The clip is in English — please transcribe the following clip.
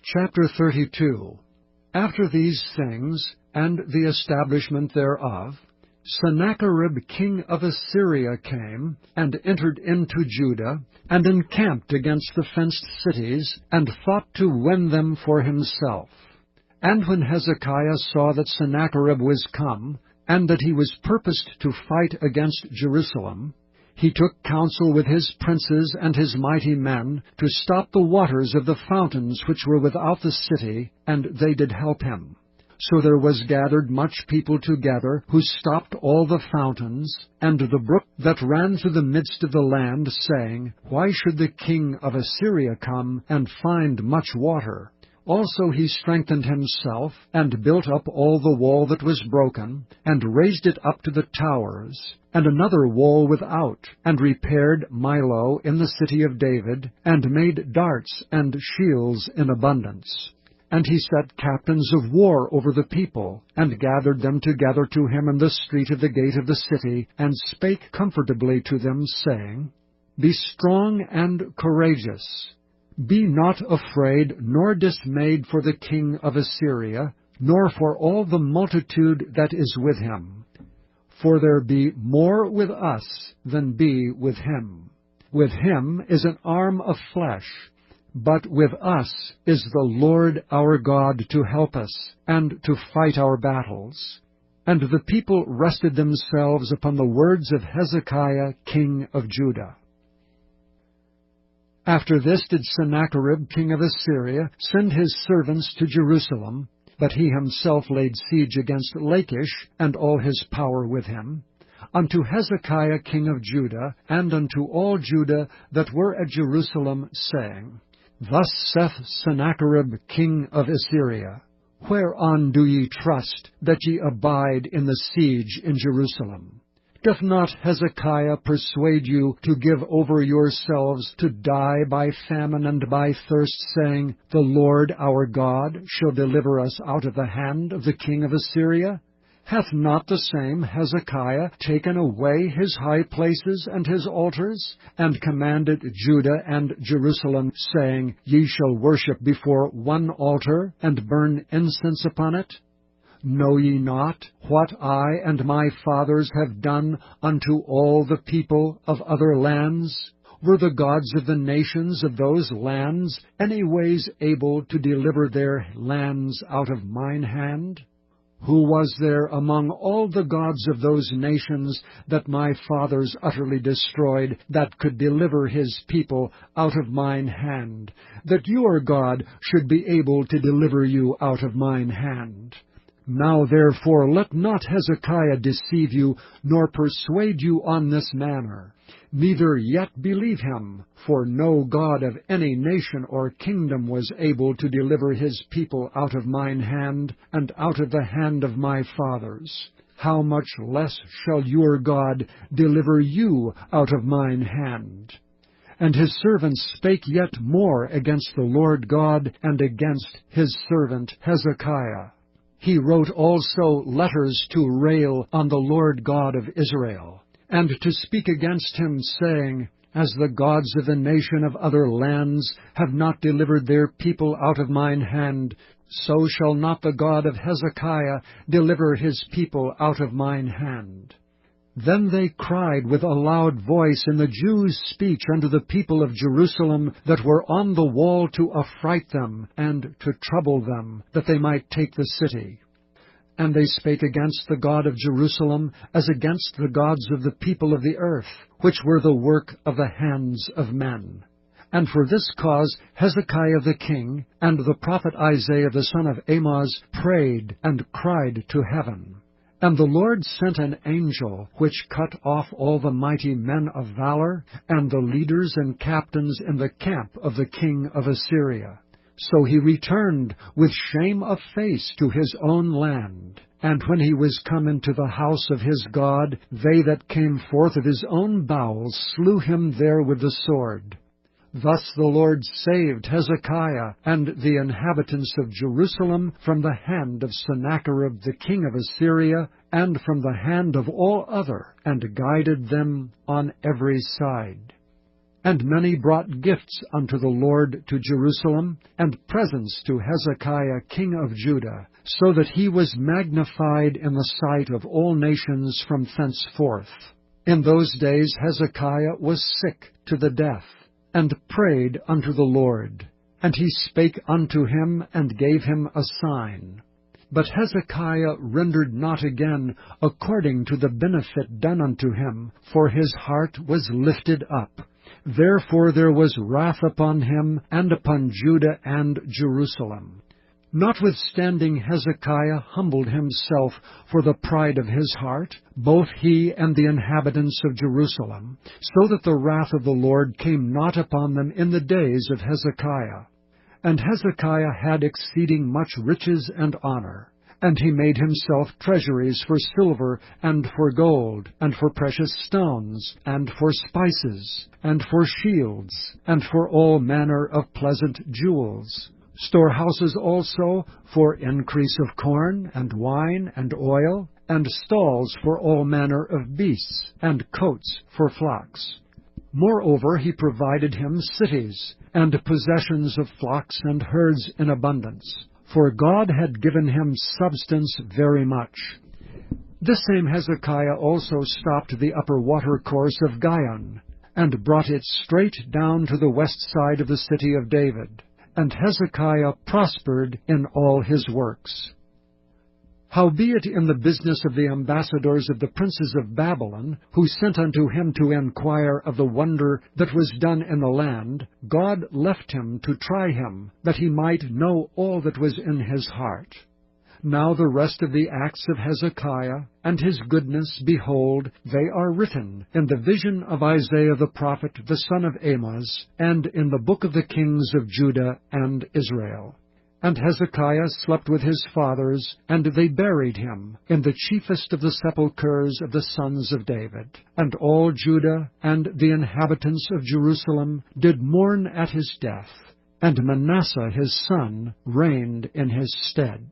Chapter 32. After these things, and the establishment thereof, Sennacherib king of Assyria came, and entered into Judah, and encamped against the fenced cities, and thought to win them for himself. And when Hezekiah saw that Sennacherib was come, and that he was purposed to fight against Jerusalem, he took counsel with his princes and his mighty men to stop the waters of the fountains which were without the city, and they did help him. So there was gathered much people together, who stopped all the fountains, and the brook that ran through the midst of the land, saying, Why should the king of Assyria come and find much water? Also he strengthened himself, and built up all the wall that was broken, and raised it up to the towers, and another wall without, and repaired Milo in the city of David, and made darts and shields in abundance. And he set captains of war over the people, and gathered them together to him in the street of the gate of the city, and spake comfortably to them, saying, Be strong and courageous. Be not afraid nor dismayed for the king of Assyria, nor for all the multitude that is with him. For there be more with us than be with him. With him is an arm of flesh, but with us is the Lord our God to help us, and to fight our battles. And the people rested themselves upon the words of Hezekiah king of Judah. After this did Sennacherib king of Assyria send his servants to Jerusalem, but he himself laid siege against Lachish, and all his power with him, unto Hezekiah king of Judah, and unto all Judah that were at Jerusalem, saying, Thus saith Sennacherib king of Assyria, Whereon do ye trust, that ye abide in the siege in Jerusalem? Doth not Hezekiah persuade you to give over yourselves to die by famine and by thirst, saying, The Lord our God shall deliver us out of the hand of the king of Assyria? Hath not the same Hezekiah taken away his high places and his altars, and commanded Judah and Jerusalem, saying, Ye shall worship before one altar, and burn incense upon it? Know ye not what I and my fathers have done unto all the people of other lands? Were the gods of the nations of those lands any ways able to deliver their lands out of mine hand? Who was there among all the gods of those nations that my fathers utterly destroyed, that could deliver his people out of mine hand, that your God should be able to deliver you out of mine hand? Now therefore let not Hezekiah deceive you, nor persuade you on this manner. Neither yet believe him, for no God of any nation or kingdom was able to deliver his people out of mine hand, and out of the hand of my fathers. How much less shall your God deliver you out of mine hand? And his servants spake yet more against the Lord God, and against his servant Hezekiah. He wrote also letters to rail on the Lord God of Israel, and to speak against him, saying, As the gods of the nation of other lands have not delivered their people out of mine hand, so shall not the God of Hezekiah deliver his people out of mine hand. Then they cried with a loud voice in the Jews' speech unto the people of Jerusalem that were on the wall to affright them, and to trouble them, that they might take the city. And they spake against the God of Jerusalem, as against the gods of the people of the earth, which were the work of the hands of men. And for this cause Hezekiah the king, and the prophet Isaiah the son of Amoz, prayed and cried to heaven. And the Lord sent an angel, which cut off all the mighty men of valor, and the leaders and captains in the camp of the king of Assyria. So he returned with shame of face to his own land. And when he was come into the house of his God, they that came forth of his own bowels slew him there with the sword. Thus the Lord saved Hezekiah and the inhabitants of Jerusalem from the hand of Sennacherib the king of Assyria, and from the hand of all other, and guided them on every side. And many brought gifts unto the Lord to Jerusalem, and presents to Hezekiah king of Judah, so that he was magnified in the sight of all nations from thenceforth. In those days Hezekiah was sick to the death, and prayed unto the Lord. And he spake unto him, and gave him a sign. But Hezekiah rendered not again according to the benefit done unto him, for his heart was lifted up. Therefore there was wrath upon him, and upon Judah and Jerusalem. Notwithstanding Hezekiah humbled himself for the pride of his heart, both he and the inhabitants of Jerusalem, so that the wrath of the Lord came not upon them in the days of Hezekiah. And Hezekiah had exceeding much riches and honor. And he made himself treasuries for silver, and for gold, and for precious stones, and for spices, and for shields, and for all manner of pleasant jewels. Storehouses also for increase of corn, and wine, and oil, and stalls for all manner of beasts, and coats for flocks. Moreover, he provided him cities, and possessions of flocks and herds in abundance, for God had given him substance very much. This same Hezekiah also stopped the upper watercourse of Gihon, and brought it straight down to the west side of the city of David. And Hezekiah prospered in all his works. Howbeit in the business of the ambassadors of the princes of Babylon, who sent unto him to enquire of the wonder that was done in the land, God left him to try him, that he might know all that was in his heart. Now the rest of the acts of Hezekiah, and his goodness, behold, they are written in the vision of Isaiah the prophet, the son of Amoz, and in the book of the kings of Judah and Israel. And Hezekiah slept with his fathers, and they buried him in the chiefest of the sepulchres of the sons of David. And all Judah and the inhabitants of Jerusalem did mourn at his death, and Manasseh his son reigned in his stead.